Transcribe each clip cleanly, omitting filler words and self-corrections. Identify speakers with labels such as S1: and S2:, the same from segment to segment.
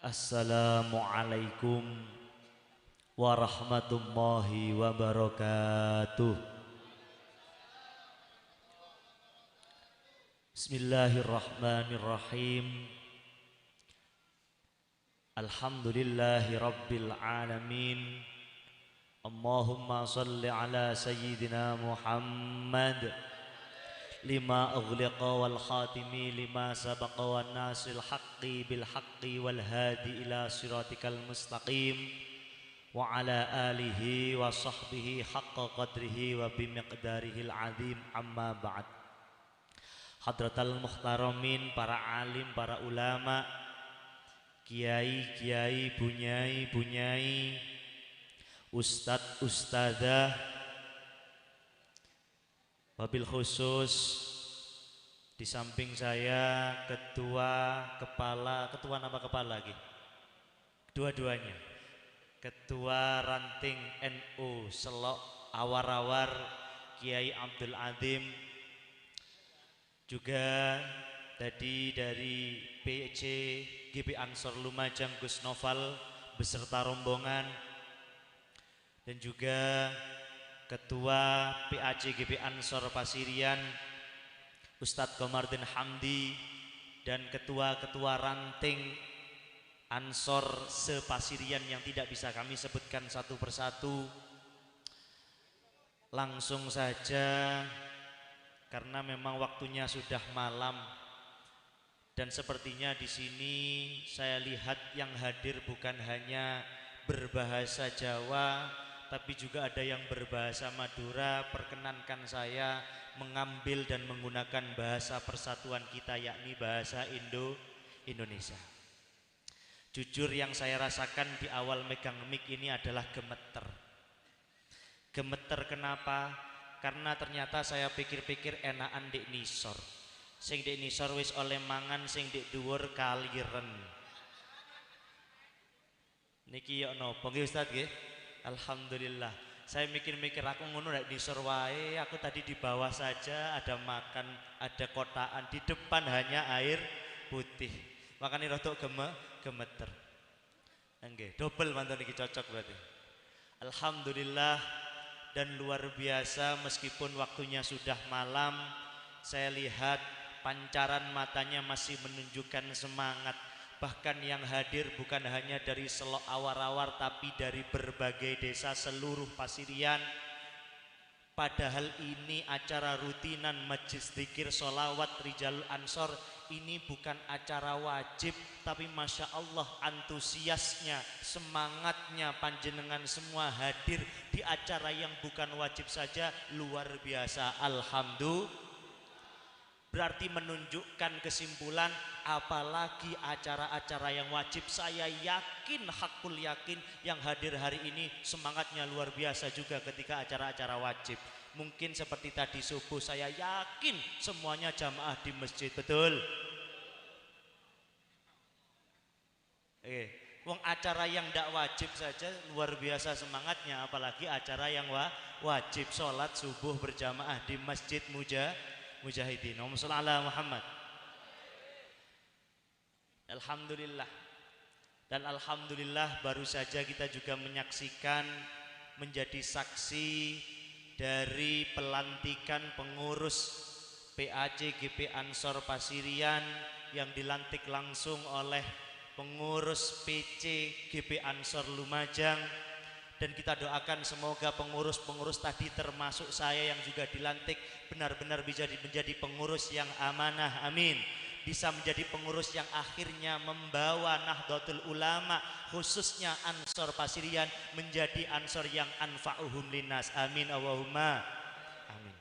S1: Assalamualaikum warahmatullahi wabarakatuh. Bismillahirrahmanirrahim. Alhamdulillahi rabbil alamin. Allahumma salli ala sayyidina Muhammad lima ughliqa wal khatimi lima sabaqa wan nasil haqqi bil haqqi wal hadi ila siratikal mustaqim wa ala alihi wa sahbihi haqqa qadrihi wa bimiqdarihil azim, amma ba'd. Hadratal muhtaramin, para alim, para ulama, kiai, bunyai, ustadz, ustadzah, wabil khusus di samping saya ketua nama kepala lagi, dua-duanya ketua ranting NU Selok Awar-Awar Kiai Abdul Azim, juga tadi dari PC GB Ansor Lumajang Gus Noval beserta rombongan, dan juga Ketua PAC GB Ansor Pasirian Ustadz Komardin Hamdi, dan ketua-ketua ranting Ansor se-Pasirian yang tidak bisa kami sebutkan satu persatu. Langsung saja karena memang waktunya sudah malam, dan sepertinya di sini saya lihat yang hadir bukan hanya berbahasa Jawa, tapi juga ada yang berbahasa Madura. Perkenankan saya mengambil dan menggunakan bahasa persatuan kita, yakni bahasa Indonesia. Jujur yang saya rasakan di awal megang mic ini adalah gemeter. Gemeter kenapa? Karena ternyata saya pikir-pikir enakan dek nisor. Sing dek nisor wis oleh mangan, sing dek dhuwur kaliren. Niki yo nopo nggih Ustaz nggih? Alhamdulillah. Saya mikir-mikir aku ngono nek di Surwae, aku tadi di bawah saja ada makan, ada kotaan, di depan hanya air putih. Makanya rotok gemeter. Nggih, double mantun iki cocok berarti. Alhamdulillah, dan luar biasa meskipun waktunya sudah malam, saya lihat pancaran matanya masih menunjukkan semangat. Bahkan yang hadir bukan hanya dari Selok Awar-Awar, tapi dari berbagai desa seluruh Pasirian. Padahal ini acara rutinan Majlis Dzikir Sholawat Rijalul Ansor. Ini bukan acara wajib, tapi Masya Allah antusiasnya, semangatnya panjenengan semua hadir di acara yang bukan wajib saja luar biasa. Alhamdulillah. Berarti menunjukkan kesimpulan, apalagi acara-acara yang wajib. Saya yakin, hakul yakin yang hadir hari ini semangatnya luar biasa juga ketika acara-acara wajib. Mungkin seperti tadi subuh, saya yakin semuanya jamaah di masjid, betul? Wong acara yang tidak wajib saja luar biasa semangatnya, apalagi acara yang wajib, sholat subuh berjamaah di masjid Mujahidin. Allahumma shalli ala Muhammad. Alhamdulillah. Dan alhamdulillah baru saja kita juga menyaksikan, menjadi saksi dari pelantikan pengurus PAC GP Ansor Pasirian yang dilantik langsung oleh pengurus PC GP Ansor Lumajang. Dan kita doakan semoga pengurus-pengurus tadi termasuk saya yang juga dilantik benar-benar bisa menjadi pengurus yang amanah, amin. Bisa menjadi pengurus yang akhirnya membawa Nahdlatul Ulama, khususnya Ansor Pasirian, menjadi Ansor yang anfa'uhum linnas, amin Allahumma amin.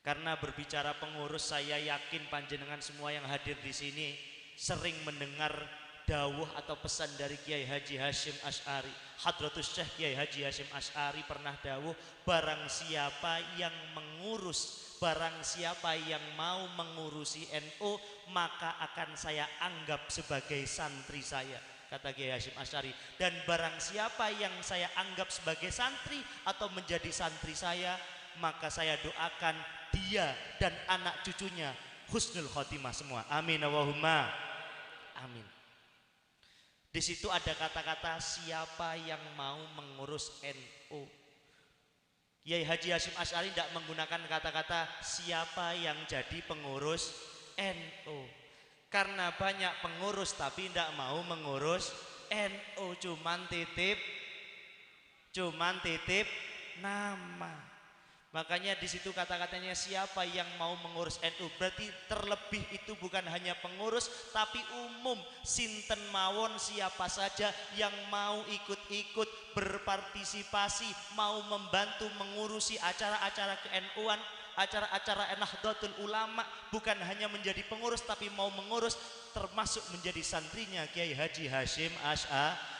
S1: Karena berbicara pengurus, saya yakin panjenengan semua yang hadir di sini sering mendengar dawuh atau pesan dari Kiai Haji Hashim Asy'ari. Hadratus Syekh Kiai Haji Hashim Asy'ari pernah dawuh, barang siapa yang mengurus, barang siapa yang mau mengurusi NU, maka akan saya anggap sebagai santri saya, kata Kiai Hashim Asy'ari. Dan barang siapa yang saya anggap sebagai santri atau menjadi santri saya, maka saya doakan dia dan anak cucunya husnul khotimah semua, amin Allahumma amin. Di situ ada kata-kata siapa yang mau mengurus NU. Kiai Haji Hasyim Asy'ari tidak menggunakan kata-kata siapa yang jadi pengurus NU. Karena banyak pengurus tapi tidak mau mengurus NU, cuman titip nama. Makanya di situ kata-katanya siapa yang mau mengurus NU, berarti terlebih itu bukan hanya pengurus tapi umum, sinten mawon siapa saja yang mau ikut-ikut berpartisipasi, mau membantu mengurusi acara-acara ke-NU-an, acara-acara Nahdlatul Ulama, bukan hanya menjadi pengurus tapi mau mengurus, termasuk menjadi santrinya Kiai Haji Hasyim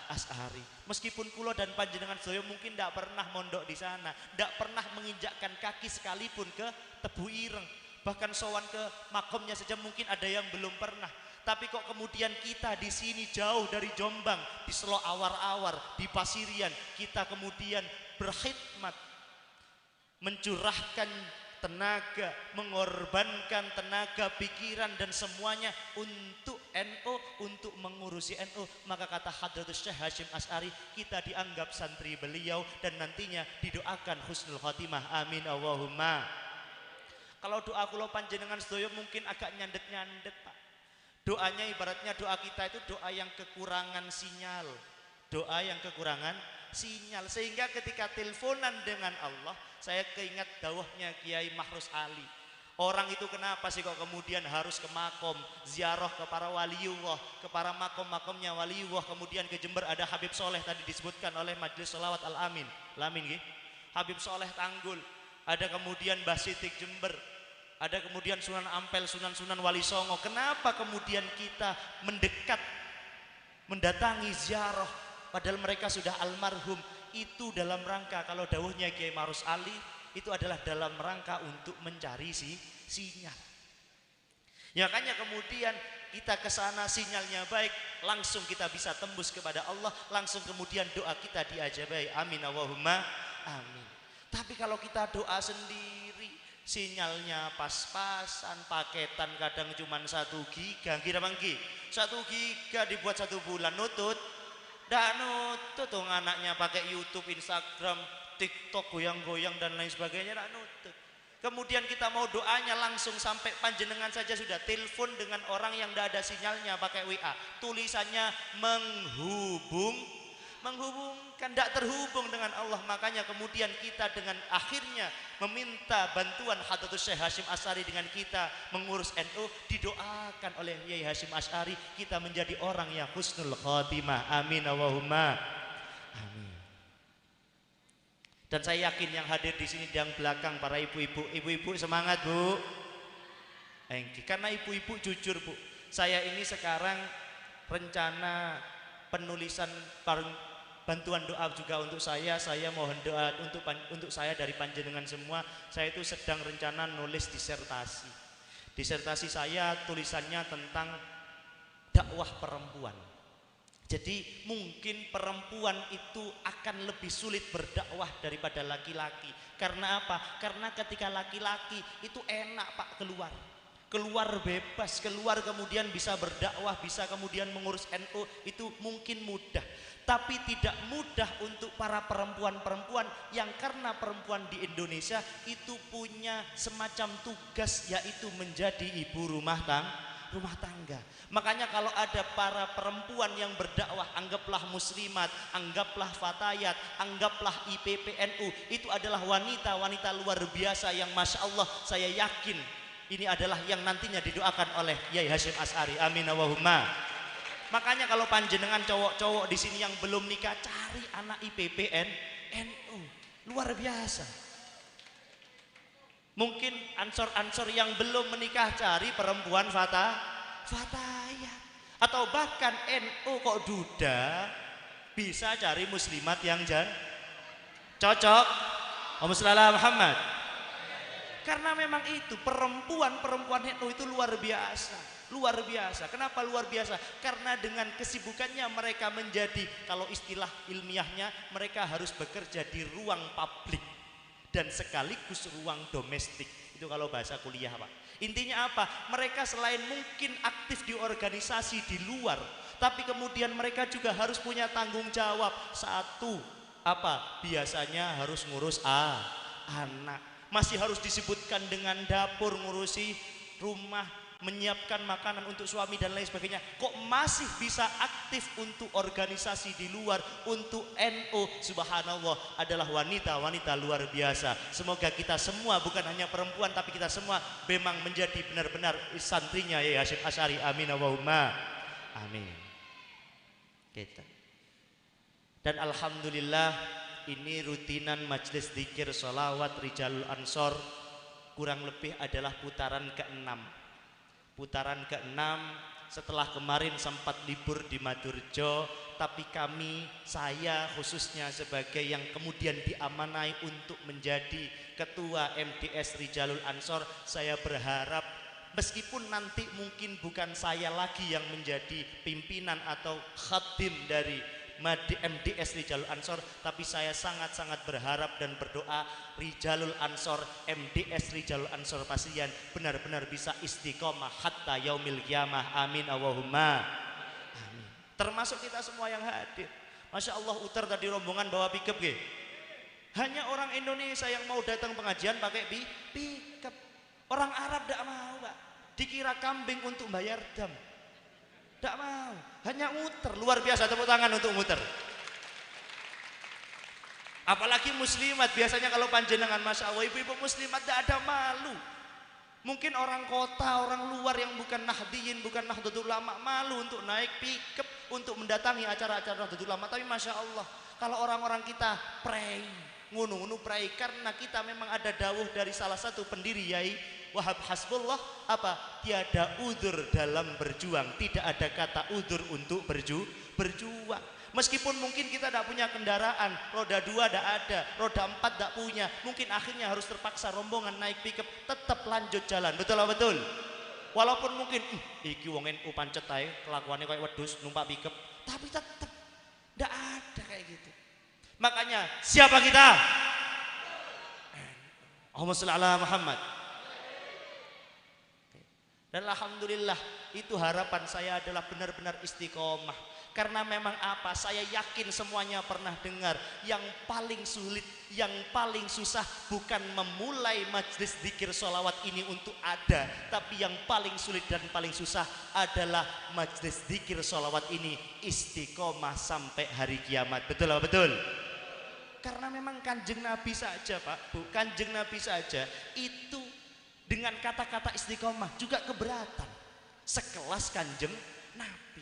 S1: Asy'ari. Meskipun kulo dan panjenengan sedaya mungkin tidak pernah mondok di sana, tidak pernah menginjakkan kaki sekalipun ke Tebu Ireng, bahkan sowan ke makomnya saja mungkin ada yang belum pernah. Tapi kok kemudian kita di sini jauh dari Jombang, di Selo Awar-Awar, di Pasirian, kita kemudian berkhidmat, mencurahkan tenaga, mengorbankan tenaga, pikiran dan semuanya untuk NU, untuk mengurusi NU. Maka kata Hadratus Syekh Hasyim Asy'ari, kita dianggap santri beliau dan nantinya didoakan husnul khotimah. Amin Allahumma. Kalau doa kula panjenengan sedaya mungkin agak nyandet-nyandet, Pak. Doanya ibaratnya doa kita itu doa yang kekurangan sinyal. Doa yang kekurangan sinyal, sehingga ketika teleponan dengan Allah, saya keingat dawahnya Kiai Mahrus Ali. Orang itu kenapa sih kok kemudian harus ke makom, ziarah ke para waliullah, ke para makom-makomnya waliullah, kemudian ke Jember ada Habib Soleh tadi disebutkan oleh Majelis Sholawat Al-Amin, Lamin gitu. Habib Soleh Tanggul, ada kemudian Mbah Sitik Jember, ada kemudian Sunan Ampel, Sunan Wali Songo. Kenapa kemudian kita mendekat, mendatangi ziarah, padahal mereka sudah almarhum? Itu dalam rangka, kalau dawuhnya Kiai Mahrus Ali, itu adalah dalam rangka untuk mencari sinyal. Ya, makanya kemudian kita ke sana sinyalnya baik, langsung kita bisa tembus kepada Allah, langsung kemudian doa kita diajabai. Amin Allahumma amin. Tapi kalau kita doa sendiri, sinyalnya pas-pasan, paketan kadang cuma 1 giga, kira mangki 1 giga dibuat 1 bulan, nutut dak nutut tuh anaknya pakai YouTube, Instagram, TikTok, goyang-goyang dan lain sebagainya, dak nutut. Kemudian kita mau doanya langsung sampai panjenengan saja sudah telepon dengan orang yang tidak ada sinyalnya pakai WA, tulisannya menghubungkan, tidak terhubung dengan Allah. Makanya kemudian kita dengan akhirnya meminta bantuan Hadratus Syekh Hasyim Asy'ari dengan kita mengurus NU, didoakan oleh Kiai Hasyim Asy'ari kita menjadi orang yang husnul khotimah. Amin Allahumma amin. Dan saya yakin yang hadir di sini yang belakang para ibu-ibu semangat Bu. Karena ibu-ibu jujur Bu, saya ini sekarang rencana penulisan bantuan doa juga untuk saya mohon doa untuk saya dari panjenengan semua. Saya itu sedang rencana nulis disertasi saya tulisannya tentang dakwah perempuan. Jadi mungkin perempuan itu akan lebih sulit berdakwah daripada laki-laki. Karena apa? Karena ketika laki-laki itu enak Pak, keluar bebas, keluar kemudian bisa berdakwah, bisa kemudian mengurus NU, itu mungkin mudah. Tapi tidak mudah untuk para perempuan-perempuan yang karena perempuan di Indonesia itu punya semacam tugas, yaitu menjadi ibu rumah tangga. Makanya kalau ada para perempuan yang berdakwah, anggaplah muslimat, anggaplah fatayat, anggaplah IPPNU, itu adalah wanita-wanita luar biasa yang Masya Allah, saya yakin ini adalah yang nantinya didoakan oleh Kiai Hasyim Asy'ari. Amin Allahumma. Makanya kalau panjenengan cowok-cowok di sini yang belum nikah, cari anak IPPNU, luar biasa. Mungkin ansor-ansor yang belum menikah, cari perempuan fatayat, atau bahkan NU kok duda, bisa cari muslimat yang cocok. Allahumma shalli ala Muhammad. Karena memang itu perempuan NU itu luar biasa. Kenapa luar biasa? Karena dengan kesibukannya mereka menjadi, kalau istilah ilmiahnya, mereka harus bekerja di ruang publik dan sekaligus ruang domestik. Itu kalau bahasa kuliah Pak. Intinya apa? Mereka selain mungkin aktif di organisasi di luar, tapi kemudian mereka juga harus punya tanggung jawab. Satu, apa? Biasanya harus ngurus anak. Masih harus disebutkan dengan dapur, ngurusi rumah, menyiapkan makanan untuk suami dan lain sebagainya. Kok masih bisa aktif untuk organisasi di luar, untuk NU? Subhanallah, adalah wanita-wanita luar biasa. Semoga kita semua, bukan hanya perempuan, tapi kita semua memang menjadi benar-benar santrinya ya Hasyim Asy'ari. Amin Allahumma amin. Kita. Dan alhamdulillah, ini rutinan majelis zikir sholawat Rijalul Ansor kurang lebih adalah putaran ke-6. Putaran ke-6 setelah kemarin sempat libur di Madurjo, tapi saya khususnya sebagai yang kemudian diamanai untuk menjadi ketua MDS Rijalul Ansor, saya berharap meskipun nanti mungkin bukan saya lagi yang menjadi pimpinan atau khadim dari MDS Rijalul Ansor, tapi saya sangat-sangat berharap dan berdoa Rijalul Ansor, MDS Rijalul Ansor Pasrian benar-benar bisa istiqomah hatta yaumil qiyamah. Amin Allahumma amin. Termasuk kita semua yang hadir. Masya Allah, utar tadi rombongan bawa pickup ge. Hanya orang Indonesia yang mau datang pengajian pakai pickup. Orang Arab tidak mau, Pak. Dikira kambing untuk bayar dam. Tidak mau, hanya muter. Luar biasa, tepuk tangan untuk muter. Apalagi muslimat, biasanya kalau panjenengan, Masya Allah, ibu-ibu muslimat tidak ada malu. Mungkin orang kota, orang luar yang bukan Nahdiyin, bukan Nahdlatul Ulama, malu untuk naik pickup untuk mendatangi acara-acara Nahdlatul Ulama. Tapi Masya Allah, kalau orang-orang kita pray, ngunu-ngunu pray, karena kita memang ada dawuh dari salah satu pendiri Yai Wahab Hasbullah, apa? Tiada udzur dalam berjuang, tidak ada kata udzur untuk berjuang. Meskipun mungkin kita tidak punya kendaraan, roda 2 tidak ada, roda 4 tidak punya, mungkin akhirnya harus terpaksa rombongan naik pickup, tetap lanjut jalan. Betul lah, betul. Walaupun mungkin iki wong NU pancet ae kelakuannya kayak wedhus numpak pickup, tapi tetap tidak ada kayak gitu. Makanya siapa kita? Allahumma shalli ala Muhammad. Dan alhamdulillah, itu harapan saya adalah benar-benar istiqomah. Karena memang apa? Saya yakin semuanya pernah dengar, yang paling sulit, yang paling susah bukan memulai majlis zikir sholawat ini untuk ada, tapi yang paling sulit dan paling susah adalah majlis zikir sholawat ini istiqomah sampai hari kiamat. Betul apa betul? Karena memang Kanjeng Nabi saja, Pak, Bu, Kanjeng Nabi saja itu dengan kata-kata istiqomah juga keberatan. Sekelas Kanjeng Nabi.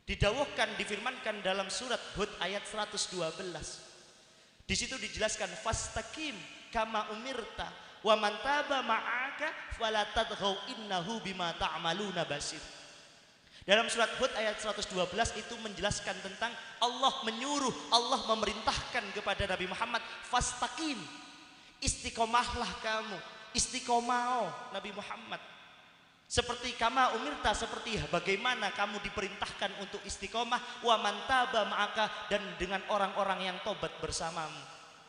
S1: Didawuhkan, difirmankan dalam surat Hud ayat 112. Di situ dijelaskan fastaqim kama umirta wa man taba ma'aka fala tadghaw innahu bima ta'maluna basir. Dalam surat Hud ayat 112 itu menjelaskan tentang Allah menyuruh, Allah memerintahkan kepada Nabi Muhammad, fastaqim, istiqomahlah kamu. Istiqomah Nabi Muhammad seperti kama umirta, seperti bagaimana kamu diperintahkan untuk istiqomah, wa man taba ma'aka, dan dengan orang-orang yang tobat bersamamu,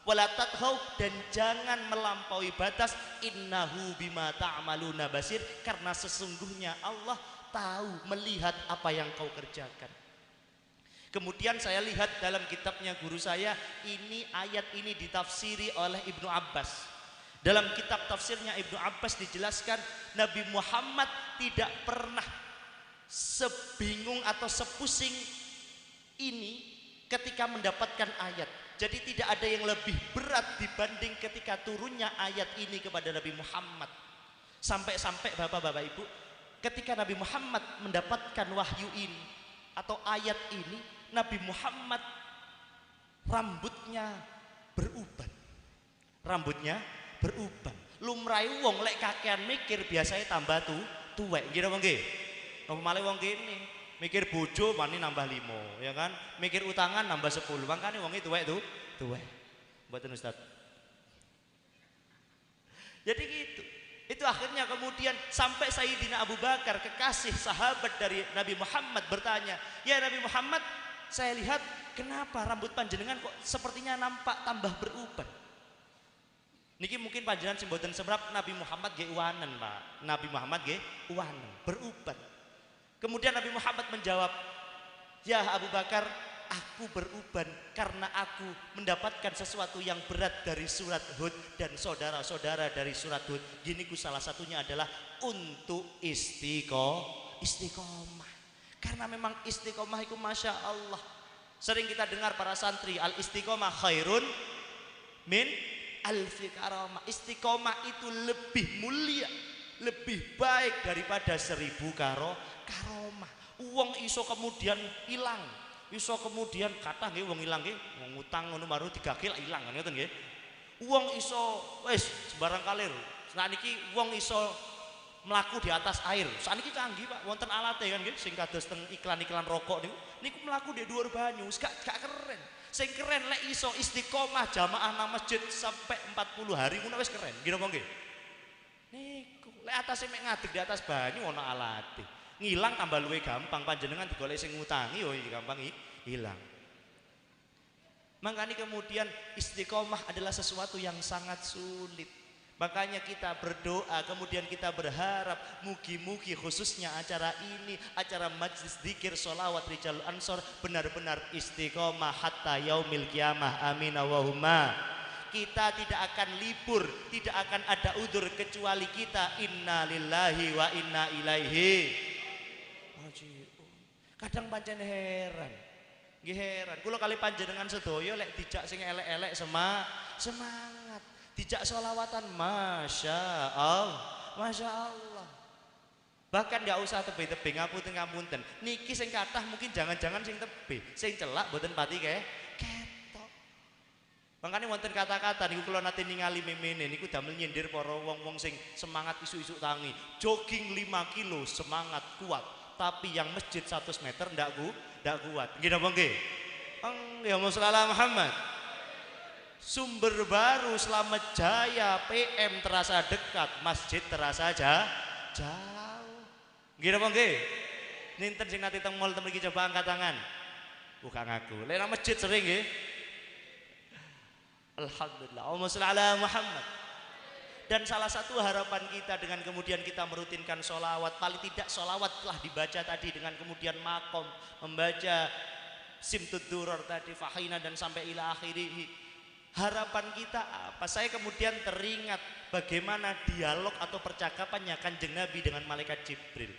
S1: wala tadghaw, dan jangan melampaui batas, innahu bima ta'maluna basir, karena sesungguhnya Allah tahu, melihat apa yang kau kerjakan. Kemudian saya lihat dalam kitabnya guru saya, ini ayat ini ditafsiri oleh Ibnu Abbas. Dalam kitab tafsirnya Ibnu Abbas dijelaskan, Nabi Muhammad tidak pernah sebingung atau sepusing ini ketika mendapatkan ayat. Jadi tidak ada yang lebih berat dibanding ketika turunnya ayat ini kepada Nabi Muhammad. Sampai-sampai Bapak-bapak Ibu, ketika Nabi Muhammad mendapatkan wahyu ini atau ayat ini, Nabi Muhammad rambutnya beruban. Rambutnya beruban. Lumrahe wong lek kakean mikir biasanya tambah tuwek. Nggih napa nggih? Napa malih wong kene mikir bojo mani nambah 5, ya kan? Mikir utangan nambah 10. Makane wong itu tuwek. Mboten Ustaz. Jadi gitu. Itu akhirnya kemudian sampai Sayyidina Abu Bakar, kekasih sahabat dari Nabi Muhammad, bertanya, "Ya Nabi Muhammad, saya lihat kenapa rambut panjenengan kok sepertinya nampak tambah beruban?" Niki mungkin panjenengan sing mboten semerap Nabi Muhammad nggih uwanen, Pak. Nabi Muhammad nggih uwanen, beruban. Kemudian Nabi Muhammad menjawab, "Ya Abu Bakar, aku beruban karena aku mendapatkan sesuatu yang berat dari surat Hud dan saudara-saudara dari surat Hud. Gini ku salah satunya adalah untuk istiqomah. Karena memang istiqomah itu Masya Allah. Sering kita dengar para santri, al istiqomah khairun min alfi karamah. Istiqomah itu lebih mulia, lebih baik daripada 1000 karomah. Uang iso kemudian hilang, iso kemudian kata nggih wong ilang nggih, wong utang ngono baru digagil ilang kan ngoten nggih. Wong iso wis sembarang kalir. Saniki wong iso melaku di atas air. Saniki canggih Pak, wonten alate kan nggih sing kados teng iklan-iklan rokok niku melaku di dhuwur banyu, gak keren. Sing keren lek iso istiqomah jamaah nang masjid sampai 40 hari ngono wis keren. Nggih napa nggih? Niku lek atase mek ngadeg di atas banyu ana alate. Ngilang tambah luwe gampang, panjenengan digolek sing ngutangi yo gampang hilang. Makanya kemudian istiqomah adalah sesuatu yang sangat sulit. Makanya kita berdoa, kemudian kita berharap mugi-mugi khususnya acara ini, acara majlis dzikir sholawat Rijalul Ansor benar-benar istiqomah hatta yaumil qiyamah. Amin Allahumma. Kita tidak akan libur, tidak akan ada udzur kecuali kita inna lillahi wa inna ilaihi raji'un. Kadang pancen heran. Nggih heran. Kula kali panjenengan sedaya lek dijak sing elek-elek semangat. Dijak sholawatan, Masya Allah. Bahkan gak usah tebe-tebe ngapunten. Niki sing kathah mungkin jangan-jangan sing tebe, sing celak boten pati ketok. Makanya wonten kata-kata niku kula nate ningali memene niku damel nyindir para wong-wong sing semangat isu-isu tangi. Jogging 5 kilo semangat kuat, tapi yang masjid 100 meter ndak kuat. Nggih napa nggih? Ya Muhammad. Sumber baru Slamet Jaya PM terasa dekat, masjid terasa jauh. Nggih napa nggih? Ninten sing nate teng mall mriki coba angkat tangan. Bukan ngaku. Lek nang masjid sering nggih. Alhamdulillah. Allahumma sholli ala Muhammad. Dan salah satu harapan kita dengan kemudian kita merutinkan sholawat, paling tidak sholawat telah dibaca tadi dengan kemudian makom, membaca simtud duror tadi, fahina dan sampai ila akhirih. Harapan kita apa? Saya kemudian teringat bagaimana dialog atau percakapannya Kanjeng Nabi dengan malaikat Jibril.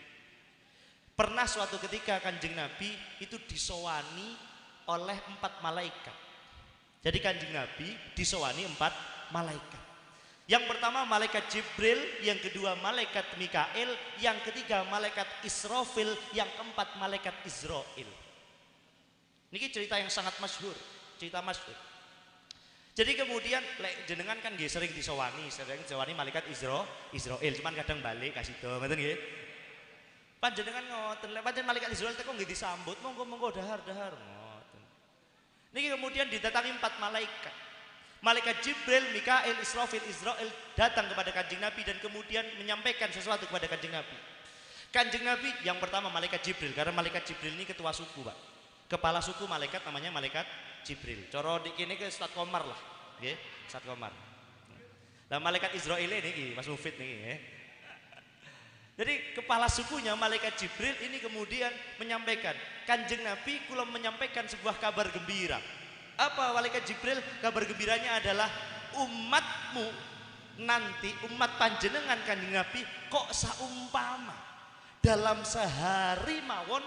S1: Pernah suatu ketika Kanjeng Nabi itu disowani oleh 4 malaikat. Jadi Kanjeng Nabi disowani 4 malaikat. Yang pertama malaikat Jibril, yang kedua malaikat Mikail, yang ketiga malaikat Israfil, yang keempat malaikat Israil. Niki cerita yang sangat masyhur, cerita masyhur. Jadi kemudian jenengan kan nggih sering disowani malaikat Israil, cuman kadang balik kasih do, ngoten nggih. Panjenengan ngoten, lek pancen malaikat Israil teko nggih disambut, monggo dahar ngoten. Niki kemudian didatangi 4 malaikat. Malaikat Jibril, Mikail, Israfil, Israil datang kepada Kanjeng Nabi dan kemudian menyampaikan sesuatu kepada Kanjeng Nabi. Kanjeng Nabi yang pertama malaikat Jibril, karena malaikat Jibril ini ketua suku, Pak. Kepala suku malaikat namanya malaikat Jibril. Coro dikini ke Ustaz Komar lah, nggih, Ustaz Komar. Nah, malaikat Israil ini Mas Mufid nih. Jadi kepala sukunya malaikat Jibril ini kemudian menyampaikan, Kanjeng Nabi kula menyampaikan sebuah kabar gembira. Apa malaikat Jibril? Kabar gembiranya adalah umatmu nanti, umat panjenengan Kanjeng Nabi kok saumpama dalam sehari mawon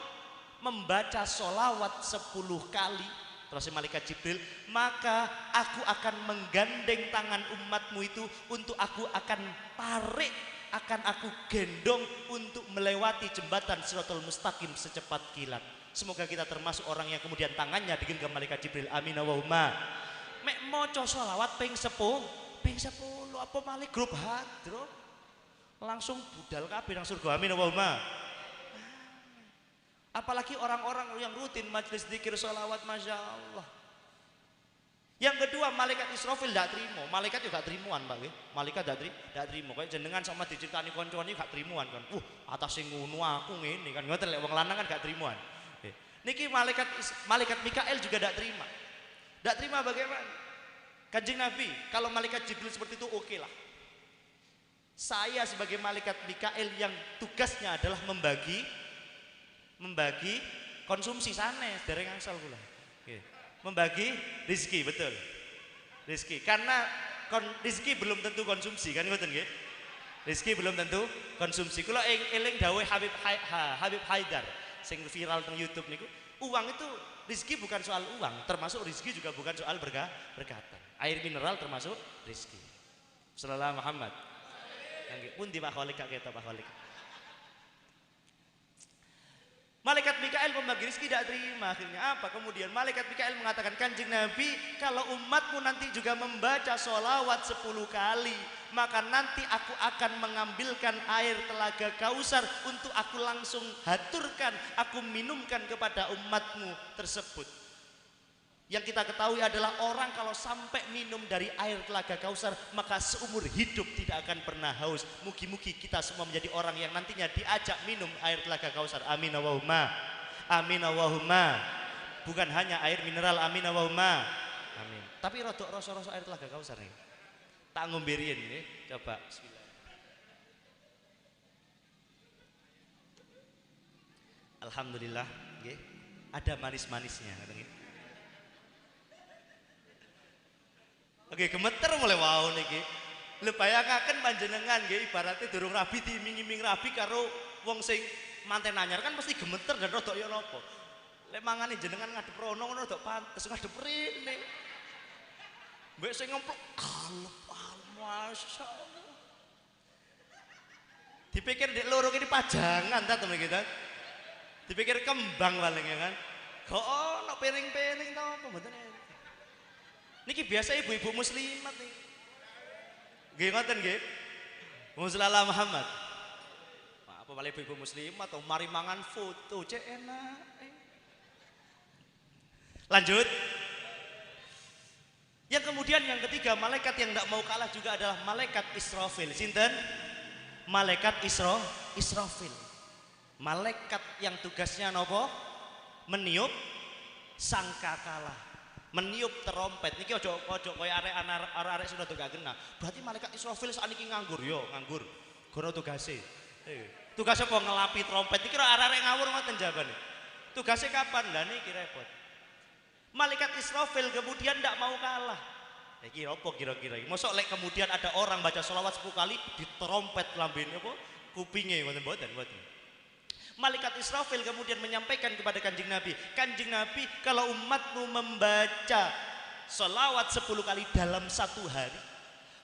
S1: membaca sholawat 10 kali. Terus malaikat Jibril, maka aku akan menggandeng tangan umatmu itu untuk aku akan tarik, akan aku gendong untuk melewati jembatan Shiratal Mustaqim secepat kilat. Semoga kita termasuk orang yang kemudian tangannya digenggam malaikat Jibril. Amin Allahumma. Mek maca sholawat ping 10 apa malih grup hadro langsung budal kabeh nang surga. Amin Allahumma. Apalagi orang-orang yang rutin majelis dzikir sholawat, Masya Allah. Yang kedua malaikat Israfil tidak terima. Malaikat juga terimuan, Pak. Malaikat tidak terima. Kayak jenengan sama diceritani koncoan ini gak terimuan kan. Atas sing ngono aku ngene kan. Ngoten lek wong lanang kan gak terimuan. Niki malaikat Mikail juga tidak terima. Tidak terima bagaimana? Kanjeng Nabi, kalau malaikat Jibril seperti itu oke lah. Saya sebagai malaikat Mikail yang tugasnya adalah membagi konsumsi sanes dereng angsal kula. Membagi rizki, betul. Rizki, karena rizki belum tentu konsumsi kan ngoten nggih. Rizki belum tentu konsumsi. Kula eling dawuh Habib Haidar sing viral teng YouTube niku, uang itu rizki bukan soal uang, termasuk rizki juga bukan soal berkatan. Air mineral termasuk rizki. Sallallahu Muhammad. Nggih, pundi Pak Kholik kak kita Pak Kholik. Malaikat Mikail pembagi rezeki tidak terima. Akhirnya apa? Kemudian malaikat Mikail mengatakan, Kanjeng Nabi, kalau umatmu nanti juga membaca sholawat 10 kali, maka nanti aku akan mengambilkan air telaga Kausar untuk aku langsung haturkan, aku minumkan kepada umatmu tersebut. Yang kita ketahui adalah orang kalau sampai minum dari air telaga Kausar, maka seumur hidup tidak akan pernah haus. Mugi-mugi kita semua menjadi orang yang nantinya diajak minum air telaga Kausar. Amin Allahumma. Amin Allahumma. Bukan hanya air mineral, amin Allahumma. Amin. Tapi rodok rasa-rasa air telaga Kausar nih. Tak ngomberin nih. Coba bismillah. Alhamdulillah, nggih. Ada manis-manisnya katanya. Oke, gemeter mulai wow niki. Lha bayangaken panjenengan nggih ibaratnya durung rabi diiming-iming rabi karo wong sing manten anyar kan mesti gemeter dan rodok ya napa. Lek mangane jenengan ngadep rono ngono rodok pantes ngadep rene. Mbek sing ngemplok kalep masyaallah. Dipikir dek loro ini pajangan ta temen kita. Dipikir kembang paling ya kan. Kok ono piring-piring ta apa mboten. Niki biasa ibu-ibu muslimat nih. Nggih ngoten nggih. Muslimah Muhammad. Apa malah ibu-ibu muslimat atau mari mangan foto cek enak. Lanjut. Yang kemudian yang ketiga, malaikat yang tidak mau kalah juga adalah malaikat Israfil. Sinten? Malaikat Israfil. Malaikat yang tugasnya nopo? Meniup sangkakala. Meniup terompet niki ojo kaya arek-arek sudah gak kena. Berarti malaikat Israfil sakniki nganggur yo, nganggur. Gono tugase. Tugasnya apa ngelapi trompet iki arek-arek ngawur ngoten jawabane. Tugasnya kapan? Lah niki repot. Malaikat Israfil kemudian ndak mau kalah. Iki apa kira-kira? Mosok lek kemudian ada orang baca sholawat 10 kali diterompet lambene apa? Kupinge mboten. Malaikat Israfil kemudian menyampaikan kepada Kanjeng Nabi, Kanjeng Nabi, kalau umatmu membaca selawat 10 kali dalam 1 hari,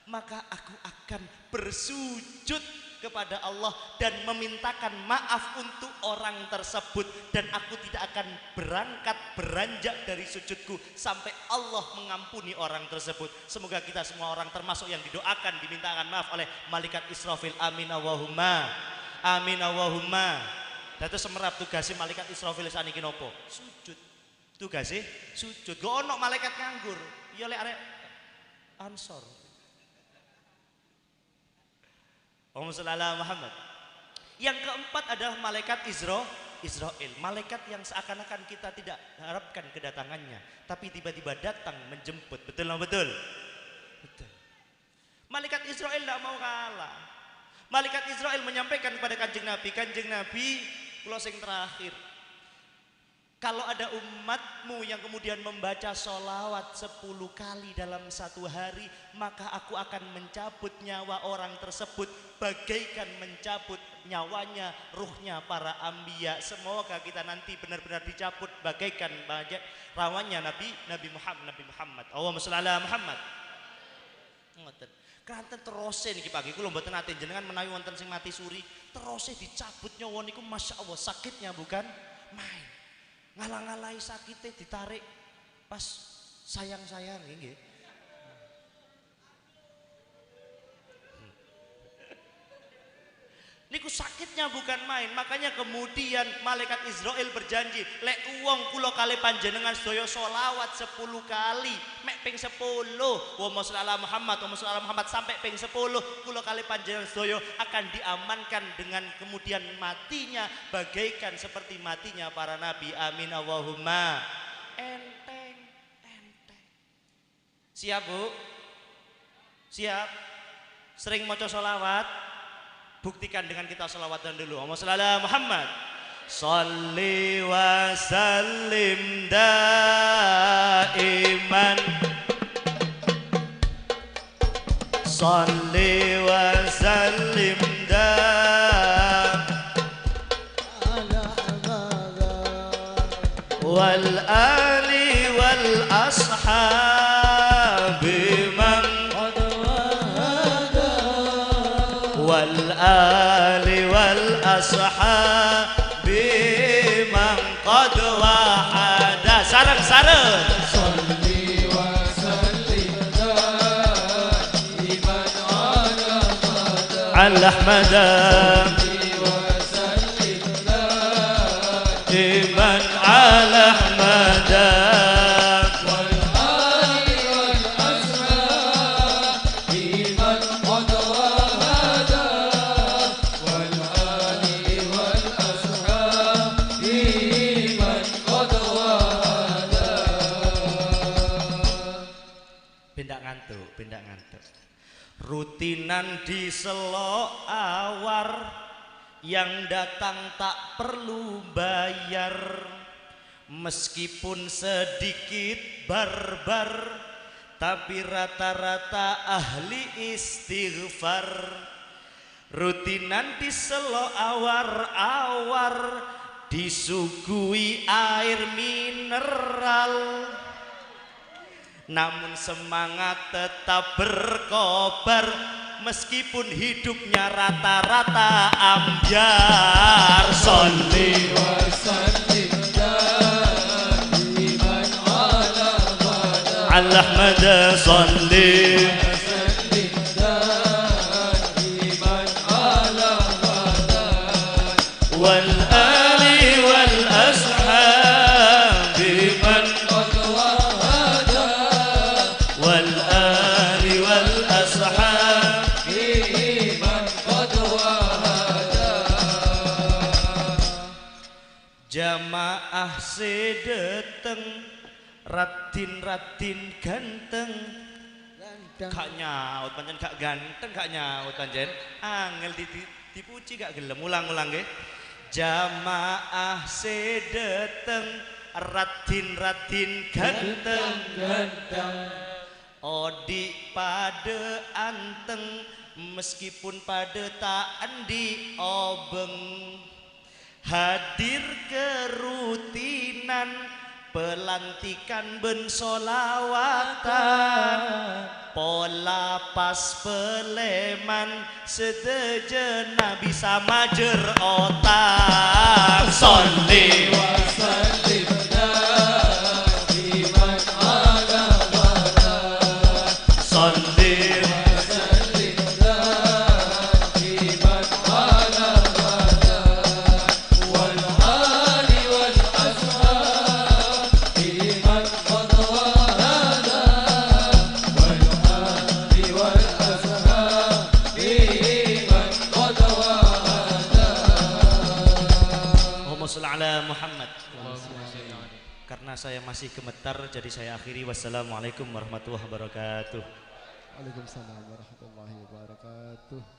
S1: maka aku akan bersujud kepada Allah dan memintakan maaf untuk orang tersebut, dan aku tidak akan beranjak dari sujudku sampai Allah mengampuni orang tersebut. Semoga kita semua orang termasuk yang didoakan dimintakan maaf oleh malaikat Israfil. Amin Allahumma. Amin Allahumma. Datu semerap tugasnya malaikat Israfil saniki nopo? Sujud. Tugasnya sujud. Gak ono malaikat nganggur. Ya lek arek Ansor. Allahumma shalli ala Muhammad. Yang keempat adalah malaikat Israel. Malaikat yang seakan-akan kita tidak harapkan kedatangannya, tapi tiba-tiba datang menjemput. Betul lah betul. Betul. Malaikat Israel tidak mau kalah. Malaikat Israel menyampaikan kepada Kanjeng Nabi, closing terakhir, kalau ada umatmu yang kemudian membaca sholawat 10 kali dalam 1 hari, maka aku akan mencabut nyawa orang tersebut bagaikan mencabut nyawanya, ruhnya para anbiya. Semoga kita nanti benar-benar dicabut bagaikan rawanya Nabi Muhammad. Allahumma shalli ala Muhammad. Ngoten. Kanten terose niki pagi kula mboten nate jenengan menawi wonten sing mati suri, terose dicabut nyawa niku masyaallah sakitnya bukan main. Ngalang-alai sakitnya ditarik pas sayang-sayang nggih. Niku sakitnya bukan main, makanya kemudian malaikat Israel berjanji, lek uang kula kali panjenengan sedaya sholawat 10 kali, mek ping 10, wa sallallahu Muhammad sampai ping 10, kula kali panjenengan sedaya akan diamankan dengan kemudian matinya bagaikan seperti matinya para nabi. Amin Allahumma. Enteng. Siap Bu? Siap? Sering maca sholawat? Buktikan dengan kita sholawatan dulu. Allahumma sholli ala Muhammad. Sholli wa sallim daiman. Sholli wa sallim wal ali wal ashabi man wal ali wal ashabi man qad wahada. Sareng-sareng
S2: Sholli wa sallim daiman
S1: ala Ahmad iman ala Ahmad
S2: wal ali wal ashabi man qad wahada wal ali wal ashabi man qad wahada.
S1: pindak ngantuk. Rutinan di selo awar, yang datang tak perlu bayar, meskipun sedikit barbar, tapi rata-rata ahli istighfar. Rutinan di selo awar-awar, disuguhi air mineral, namun semangat tetap berkobar, meskipun hidupnya rata-rata ambyar. Sholli
S2: wa sallim daiman ala
S1: Ahmad. Sholli
S2: sallim daiman ala
S1: wal ali wal ashabi man
S2: qad wahada
S1: wal ali wal ashabi
S2: man qad wahada.
S1: jamaah sedeteng ratin ganteng. Gak nyaut pancen, gak ganteng gak nyaut pancen. Angel dipuji gak gelem. Ulang nggih. Jamaah sedeteng ratin ganteng. Odi pade anteng, meskipun pade tak andi obeng. Hadir kerutinan pelantikan ben solawatan, pola pas peleman sedejena bisa majer otak. Sholli
S2: wa sallim daiman ala
S1: sholli
S2: daiman ala wal ali wal ashabi man qad wahada wal ali wal ashabi man qad wahada.
S1: Allahumma sholli ala Muhammad. Karena saya masih gemetar, jadi saya akhiri. Wassalamualaikum warahmatullahi wabarakatuh.
S2: Waalaikumsalam warahmatullahi wabarakatuh.